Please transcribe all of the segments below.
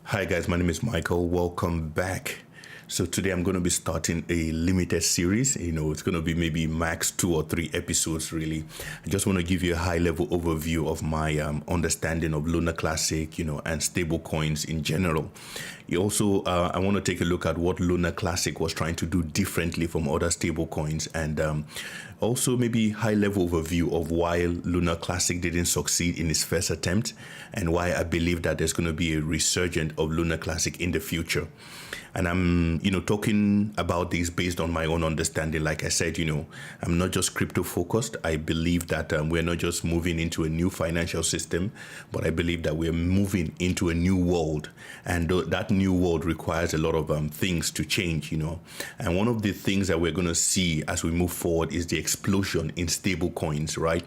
Hi guys, my name is Michael. Welcome back. So today I'm going to be starting a limited series. It's going to be maybe max 2 or 3 episodes really. I just want to give you a high level overview of my understanding of Lunar Classic, and stable coins in general. I want to take a look at what Lunar Classic was trying to do differently from other stable coins, and also maybe high level overview of why Lunar Classic didn't succeed in its first attempt and why I believe that there's going to be a resurgence of Lunar Classic in the future. And I'm, talking about this based on my own understanding. Like I said, I'm not just crypto focused. I believe that we're not just moving into a new financial system, but I believe that we're moving into a new world. And that new world requires a lot of things to change, And one of the things that we're going to see as we move forward is the explosion in stable coins, right?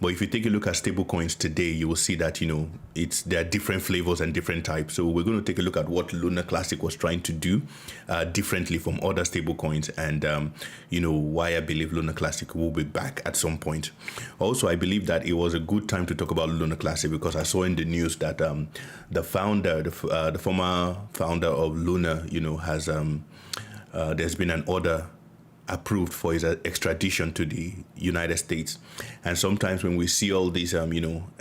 But if you take a look at stable coins today, you will see that, there are different flavors and different types. So we're going to take a look at what Lunar Classic was trying to do differently from other stable coins, and, why I believe Lunar Classic will be back at some point. Also, I believe that it was a good time to talk about Lunar Classic because I saw in the news that the former founder of Lunar, has there's been an order approved for his extradition to the United States. And sometimes when we see all these,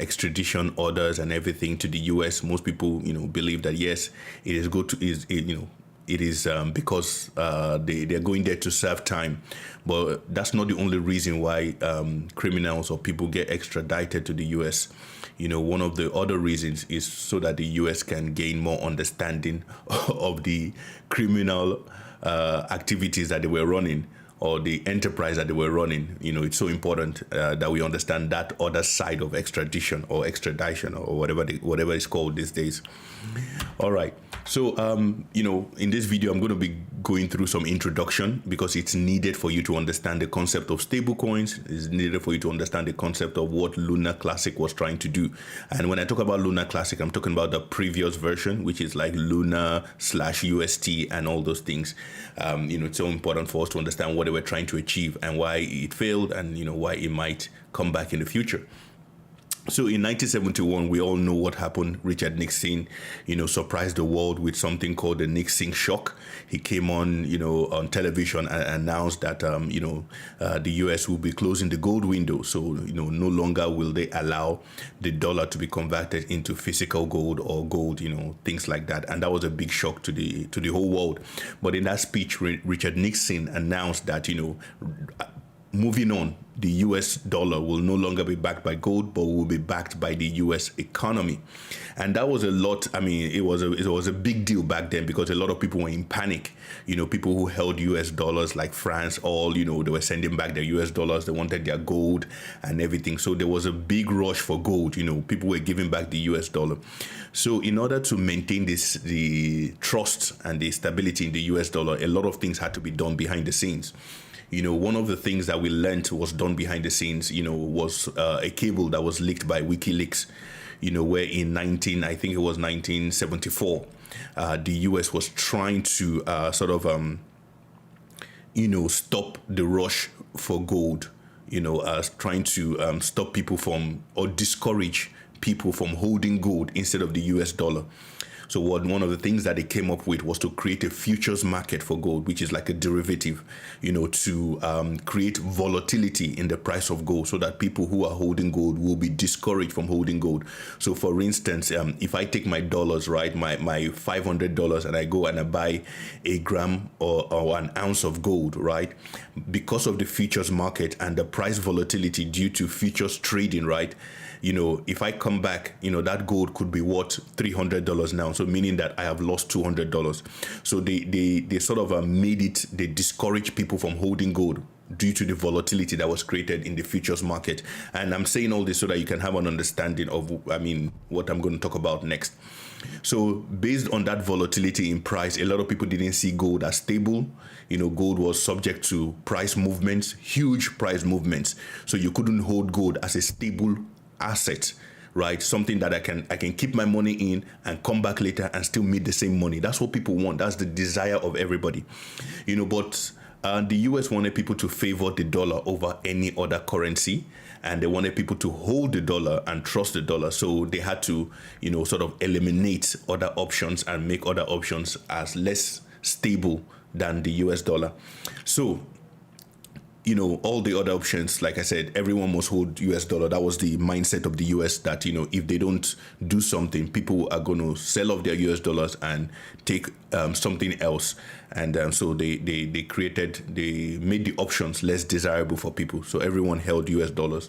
extradition orders and everything to the US, most people, believe that yes, it is good to, it is because they're going there to serve time. But that's not the only reason why criminals or people get extradited to the US. One of the other reasons is so that the US can gain more understanding of the criminal activities that they were running, or the enterprise that they were running. It's so important that we understand that other side of extradition or extradition or whatever it's called these days. All right. So, in this video, I'm going to be going through some introduction because it's needed for you to understand the concept of stable coins. It's needed for you to understand the concept of what Lunar Classic was trying to do. And when I talk about Lunar Classic, I'm talking about the previous version, which is like Luna/UST and all those things. It's so important for us to understand what they were trying to achieve and why it failed, and, why it might come back in the future. So in 1971, we all know what happened. Richard Nixon, surprised the world with something called the Nixon shock. He came on, on television and announced that, the US will be closing the gold window. So, no longer will they allow the dollar to be converted into physical gold or gold, things like that. And that was a big shock to the whole world. But in that speech, Richard Nixon announced that, moving on, the US dollar will no longer be backed by gold, but will be backed by the US economy. And that was a lot. I mean, it was a big deal back then because a lot of people were in panic. People who held US dollars like France, they were sending back their US dollars. They wanted their gold and everything. So there was a big rush for gold. People were giving back the US dollar. So in order to maintain the trust and the stability in the US dollar, a lot of things had to be done behind the scenes. One of the things that we learned was done behind the scenes, was a cable that was leaked by WikiLeaks, where in 1974, the US was trying to stop the rush for gold, trying to stop people from, or discourage people from holding gold instead of the US dollar. So one of the things that they came up with was to create a futures market for gold, which is like a derivative, to create volatility in the price of gold so that people who are holding gold will be discouraged from holding gold. So for instance, if I take my dollars, right, my $500, and I go and I buy a gram or an ounce of gold, right, because of the futures market and the price volatility due to futures trading, right, if I come back, that gold could be worth $300 now. So meaning that I have lost $200. So they sort of they discourage people from holding gold due to the volatility that was created in the futures market. And I'm saying all this so that you can have an understanding of, what I'm going to talk about next. So based on that volatility in price, a lot of people didn't see gold as stable. Gold was subject to price movements, huge price movements. So you couldn't hold gold as a stable asset, right? Something that I can keep my money in and come back later and still make the same money. That's what people want. That's the desire of everybody, but The US wanted people to favor the dollar over any other currency, and they wanted people to hold the dollar and trust the dollar. So they had to, sort of eliminate other options and make other options as less stable than the US dollar. So, all the other options, like I said, everyone must hold US dollar. That was the mindset of the US, that, if they don't do something, people are going to sell off their US dollars and take something else. And so they made the options less desirable for people. So everyone held US dollars.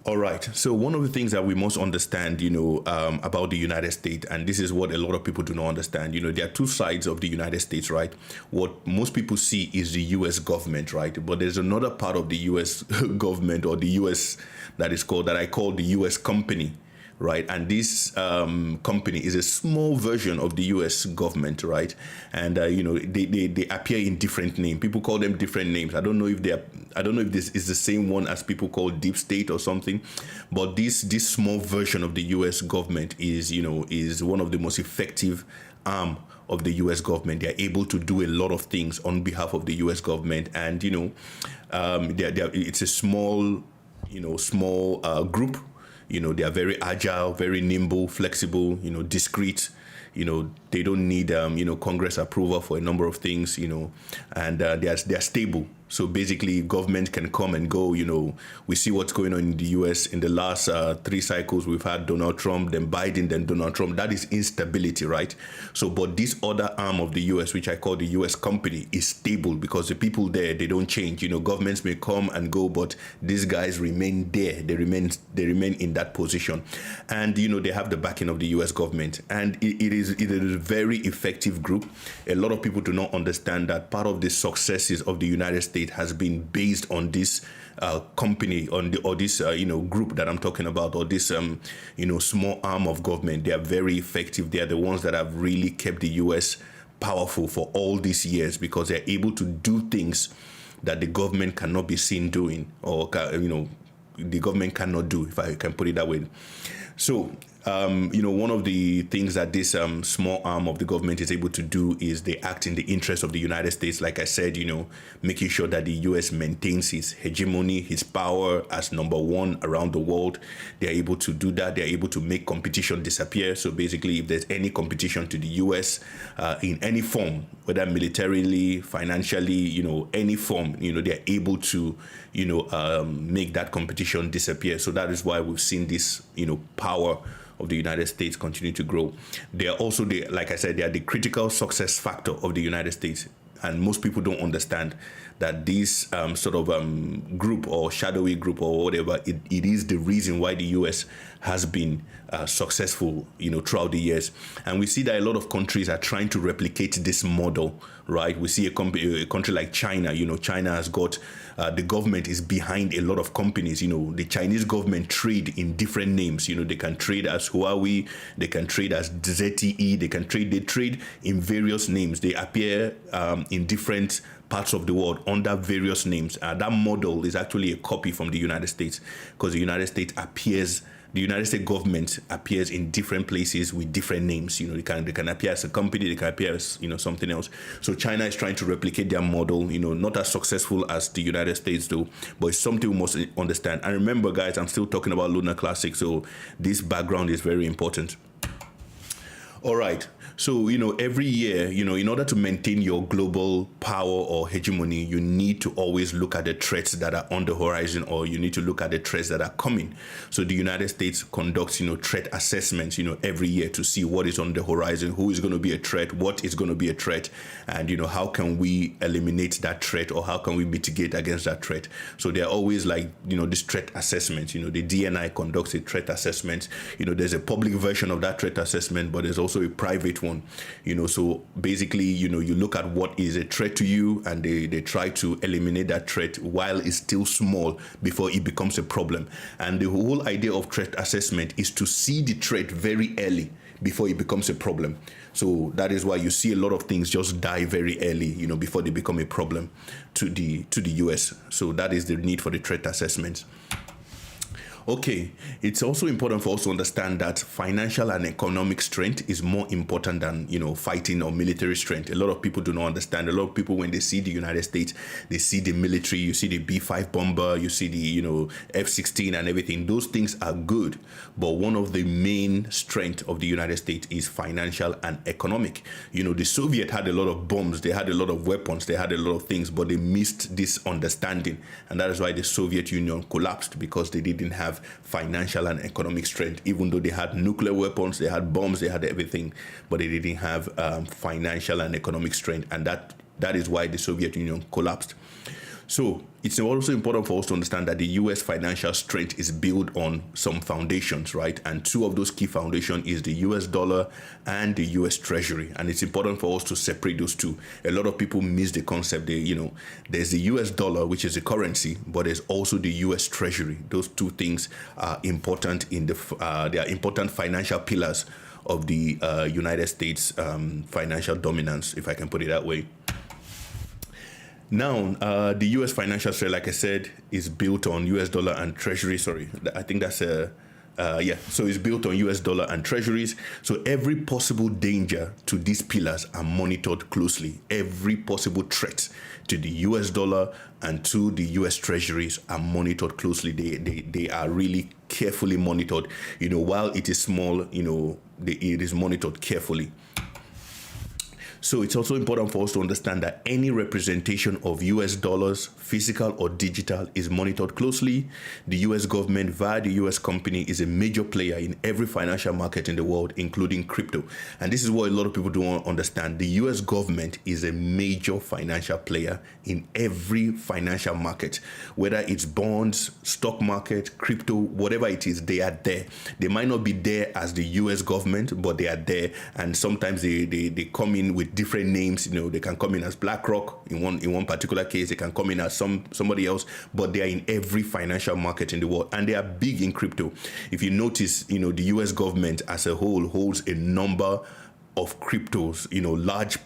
All right. So one of the things that we must understand, about the United States, and this is what a lot of people do not understand, there are two sides of the United States, right? What most people see is the U.S. government, right? But there's another part of the U.S. government, or the U.S. that I call the U.S. company. Right, and this company is a small version of the U.S. government, right? And they appear in different names. People call them different names. I don't know if this is the same one as people call deep state or something, but this small version of the U.S. government is one of the most effective arm of the U.S. government. They are able to do a lot of things on behalf of the U.S. government, and it's a small group. They are very agile, very nimble, flexible, discreet. They don't need, Congress approval for a number of things, and they are stable. So basically, government can come and go. We see what's going on in the U.S. In the last 3 cycles, we've had Donald Trump, then Biden, then Donald Trump. That is instability, right? So, but this other arm of the U.S., which I call the U.S. company, is stable because the people there, they don't change. Governments may come and go, but these guys remain there. They remain in that position, and they have the backing of the U.S. government, and it is a very effective group. A lot of people do not understand that part of the successes of the United States has been based on this company, or this group that I'm talking about, or this small arm of government. They are very effective. They are the ones that have really kept the U.S. powerful for all these years, because they're able to do things that the government cannot be seen doing, or the government cannot do, if I can put it that way. So, one of the things that this small arm of the government is able to do is they act in the interest of the United States. Like I said, making sure that the U.S. maintains its hegemony, his power as number one around the world. They're able to do that. They're able to make competition disappear. So basically, if there's any competition to the U.S. In any form, whether militarily, financially, any form, they're able to, make that competition disappear. So that is why we've seen this, power of the United States continue to grow. They are also, like I said, they are the critical success factor of the United States. And most people don't understand that this group, or shadowy group, or whatever, it is the reason why the U.S. has been successful, throughout the years. And we see that a lot of countries are trying to replicate this model, right? We see a country like China. China has got, the government is behind a lot of companies. The Chinese government trade in different names. They can trade as Huawei, they can trade as ZTE, they trade in various names. They appear in different parts of the world under various names. That model is actually a copy from the United States, because the United States government appears in different places with different names. They can appear as a company, they can appear as something else. So China is trying to replicate their model, not as successful as the United States do, but it's something we must understand. And remember, guys, I'm still talking about Lunar Classic, so this background is very important. All right. So, every year, in order to maintain your global power or hegemony, you need to always look at the threats that are on the horizon, or you need to look at the threats that are coming. So the United States conducts, threat assessments, every year to see what is on the horizon, who is going to be a threat, what is going to be a threat, and, how can we eliminate that threat, or how can we mitigate against that threat. So they're always like, this threat assessment, the DNI conducts a threat assessment. There's a public version of that threat assessment, but there's also a private one. So basically, you look at what is a threat to you, and they try to eliminate that threat while it's still small before it becomes a problem. And the whole idea of threat assessment is to see the threat very early before it becomes a problem. So that is why you see a lot of things just die very early, before they become a problem to the US. So that is the need for the threat assessments. Okay, it's also important for us to understand that financial and economic strength is more important than, fighting or military strength. A lot of people do not understand. A lot of people, when they see the United States, they see the military, you see the B-5 bomber, you see the, F-16 and everything. Those things are good, but one of the main strength of the United States is financial and economic. The Soviet had a lot of bombs, they had a lot of weapons, they had a lot of things, but they missed this understanding, and that is why the Soviet Union collapsed, because they didn't have financial and economic strength. Even though they had nuclear weapons, they had bombs, they had everything, but they didn't have financial and economic strength, and that is why the Soviet Union collapsed. So it's also important for us to understand that the U.S. financial strength is built on some foundations, right? And two of those key foundations is the U.S. dollar and the U.S. treasury. And it's important for us to separate those two. A lot of people miss the concept. There's the U.S. dollar, which is a currency, but there's also the U.S. treasury. Those two things are important they are important financial pillars of the United States financial dominance, if I can put it that way. Now, the U.S. financial strength, like I said, is built on U.S. dollar and treasury. Sorry, I think that's so it's built on U.S. dollar and treasuries. So every possible danger to these pillars are monitored closely. Every possible threat to the U.S. dollar and to the U.S. treasuries are monitored closely. They are really carefully monitored. While it is small, it is monitored carefully. So it's also important for us to understand that any representation of US dollars, physical or digital, is monitored closely. The US government, via the US company, is a major player in every financial market in the world, including crypto. And this is what a lot of people don't understand. The US government is a major financial player in every financial market, whether it's bonds, stock market, crypto, whatever it is, they are there. They might not be there as the US government, but they are there. And sometimes they come in with different names. They can come in as BlackRock in one particular case. They can come in as somebody else, but they are in every financial market in the world, and they are big in crypto. If you notice, the U.S. government as a whole holds a number of cryptos, large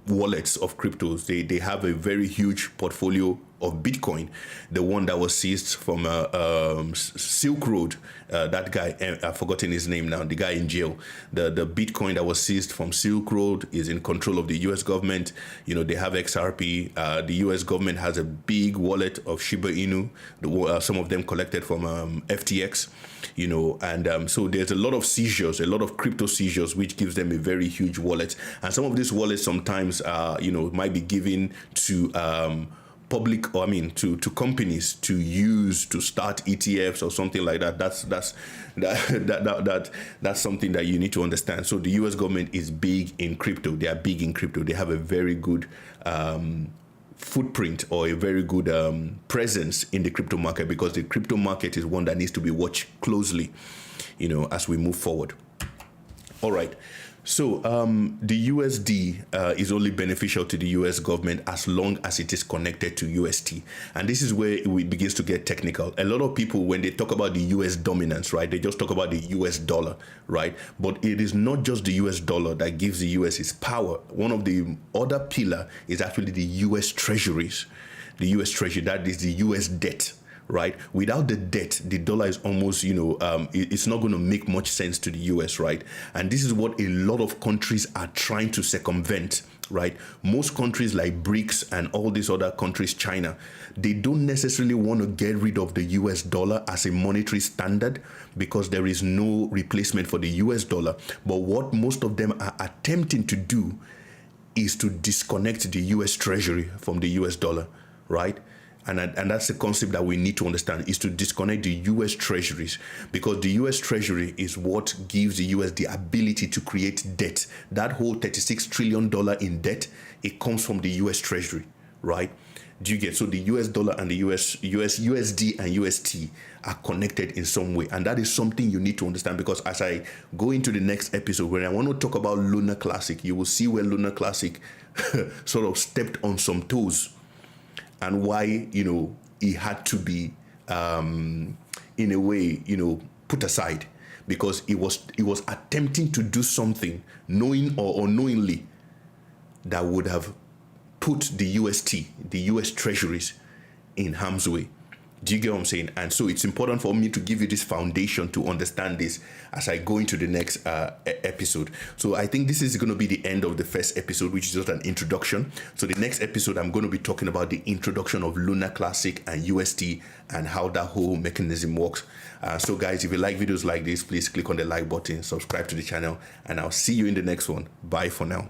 wallets of cryptos. They have a very huge portfolio of Bitcoin. The one that was seized from Silk Road, that guy, I've forgotten his name now, the guy in jail. The Bitcoin that was seized from Silk Road is in control of the US government. They have XRP. The US government has a big wallet of Shiba Inu, some of them collected from FTX. So there's a lot of seizures, a lot of crypto seizures, which gives them a very huge wallet. And some of these wallets sometimes, might be given to public, or to companies to use to start ETFs or something like that. That's something that you need to understand. So the US government is big in crypto. They are big in crypto. They have a very good footprint, or a very good presence in the crypto market, because the crypto market is one that needs to be watched closely, as we move forward. All right. So the USD is only beneficial to the US government as long as it is connected to UST. And this is where it begins to get technical. A lot of people, when they talk about the US dominance, right, they just talk about the US dollar, right? But it is not just the US dollar that gives the US its power. One of the other pillar is actually the US treasuries. The US treasury, that is the US debt. Right? Without the debt, the dollar is almost, it's not going to make much sense to the US, right? And this is what a lot of countries are trying to circumvent, right? Most countries like BRICS and all these other countries, China, they don't necessarily want to get rid of the US dollar as a monetary standard, because there is no replacement for the US dollar. But what most of them are attempting to do is to disconnect the US treasury from the US dollar, right? And that's the concept that we need to understand, is to disconnect the U.S. treasuries, because the U.S. treasury is what gives the U.S. the ability to create debt. That whole $36 trillion in debt, it comes from the U.S. treasury, right? Do you get? So the U.S. dollar and the USD and UST are connected in some way. And that is something you need to understand, because as I go into the next episode, when I want to talk about Lunar Classic, you will see where Lunar Classic sort of stepped on some toes, and why, it had to be, in a way, put aside, because it was attempting to do something, knowing or unknowingly, that would have put the UST, the US treasuries, in harm's way. Do you get what I'm saying? And so it's important for me to give you this foundation to understand this as I go into the next episode. So I think this is going to be the end of the first episode, which is just an introduction. So the next episode, I'm going to be talking about the introduction of Lunar Classic and UST and how that whole mechanism works. So guys, if you like videos like this, please click on the like button, subscribe to the channel, and I'll see you in the next one. Bye for now.